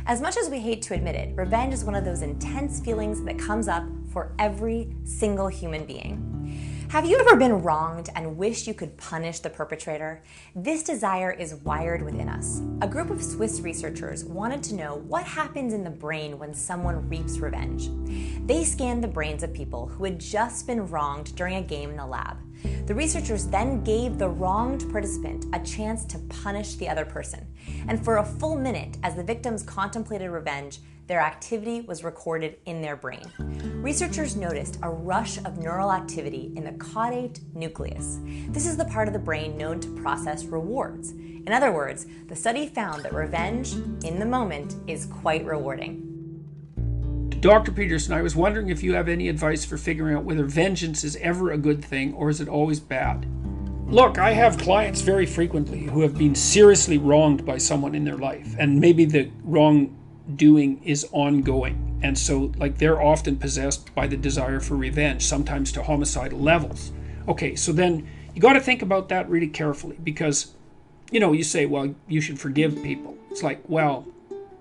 As much as we hate to admit it, revenge is one of those intense feelings that comes up for every single human being. Have you ever been wronged and wished you could punish the perpetrator? This desire is wired within us. A group of Swiss researchers wanted to know what happens in the brain when someone reaps revenge. They scanned the brains of people who had just been wronged during a game in the lab. The researchers then gave the wronged participant a chance to punish the other person. And for a full minute, as the victims contemplated revenge, their activity was recorded in their brain. Researchers noticed a rush of neural activity in the caudate nucleus. This is the part of the brain known to process rewards. In other words, the study found that revenge, in the moment, is quite rewarding. Dr. Peterson, I was wondering if you have any advice for figuring out whether vengeance is ever a good thing or is it always bad? Look, I have clients very frequently who have been seriously wronged by someone in their life, and maybe the wrongdoing is ongoing, and so they're often possessed by the desire for revenge, sometimes to homicidal levels. Okay, so then you got to think about that really carefully, because you say, well, you should forgive people. It's like, well,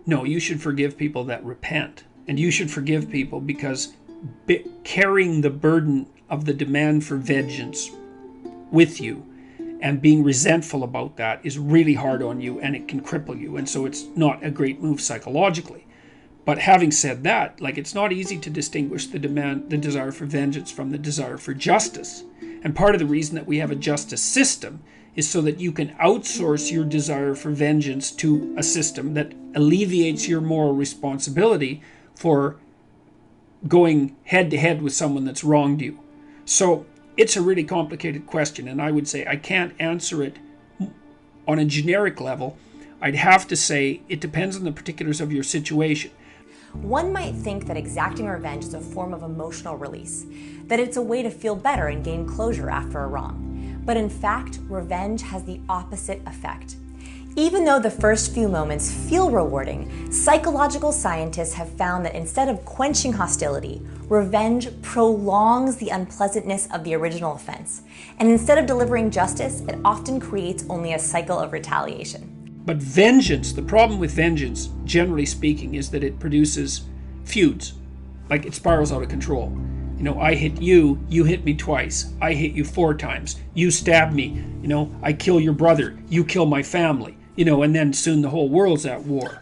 no, you should forgive people that repent, and you should forgive people because carrying the burden of the demand for vengeance with you and being resentful about that is really hard on you, and it can cripple you, and so it's not a great move psychologically. But having said that, it's not easy to distinguish the desire for vengeance from the desire for justice. And part of the reason that we have a justice system is so that you can outsource your desire for vengeance to a system that alleviates your moral responsibility for going head to head with someone that's wronged you. So it's a really complicated question, and I would say I can't answer it on a generic level. I'd have to say it depends on the particulars of your situation. One might think that exacting revenge is a form of emotional release, that it's a way to feel better and gain closure after a wrong. But in fact, revenge has the opposite effect. Even though the first few moments feel rewarding, psychological scientists have found that instead of quenching hostility, revenge prolongs the unpleasantness of the original offense. And instead of delivering justice, it often creates only a cycle of retaliation. But vengeance, the problem with vengeance, generally speaking, is that it produces feuds. It spirals out of control. I hit you, you hit me twice. I hit you 4 times. You stab me. I kill your brother. You kill my family. And then soon the whole world's at war.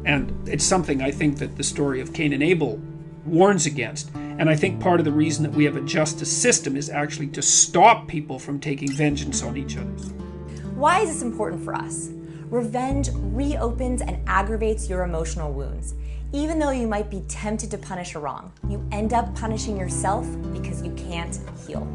And it's something I think that the story of Cain and Abel warns against. And I think part of the reason that we have a justice system is actually to stop people from taking vengeance on each other. Why is this important for us? Revenge reopens and aggravates your emotional wounds. Even though you might be tempted to punish a wrong, you end up punishing yourself because you can't heal.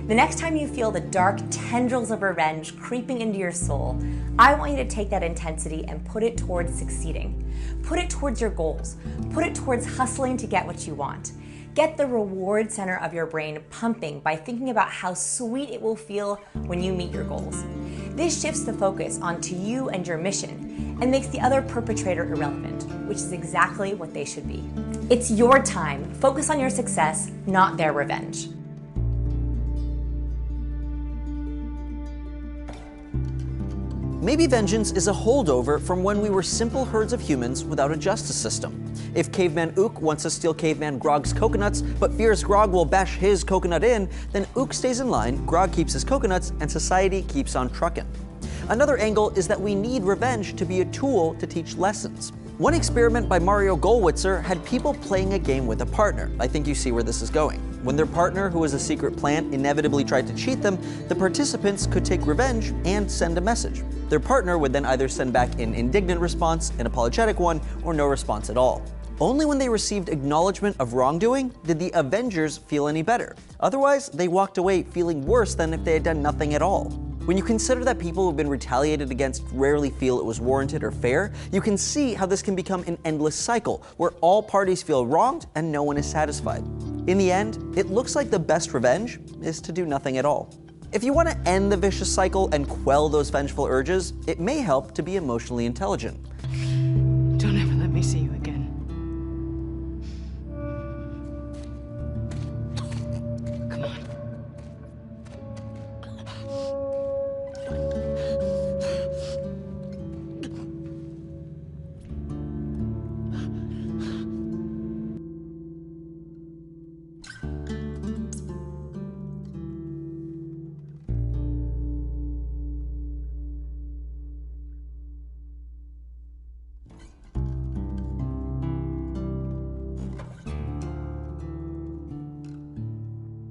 The next time you feel the dark tendrils of revenge creeping into your soul, I want you to take that intensity and put it towards succeeding. Put it towards your goals. Put it towards hustling to get what you want. Get the reward center of your brain pumping by thinking about how sweet it will feel when you meet your goals. This shifts the focus onto you and your mission and makes the other perpetrator irrelevant, which is exactly what they should be. It's your time. Focus on your success, not their revenge. Maybe vengeance is a holdover from when we were simple herds of humans without a justice system. If Caveman Ook wants to steal Caveman Grog's coconuts, but fears Grog will bash his coconut in, then Ook stays in line, Grog keeps his coconuts, and society keeps on trucking. Another angle is that we need revenge to be a tool to teach lessons. One experiment by Mario Gollwitzer had people playing a game with a partner. I think you see where this is going. When their partner, who was a secret plant, inevitably tried to cheat them, the participants could take revenge and send a message. Their partner would then either send back an indignant response, an apologetic one, or no response at all. Only when they received acknowledgement of wrongdoing did the Avengers feel any better. Otherwise, they walked away feeling worse than if they had done nothing at all. When you consider that people who've been retaliated against rarely feel it was warranted or fair, you can see how this can become an endless cycle, where all parties feel wronged and no one is satisfied. In the end, it looks like the best revenge is to do nothing at all. If you want to end the vicious cycle and quell those vengeful urges, it may help to be emotionally intelligent.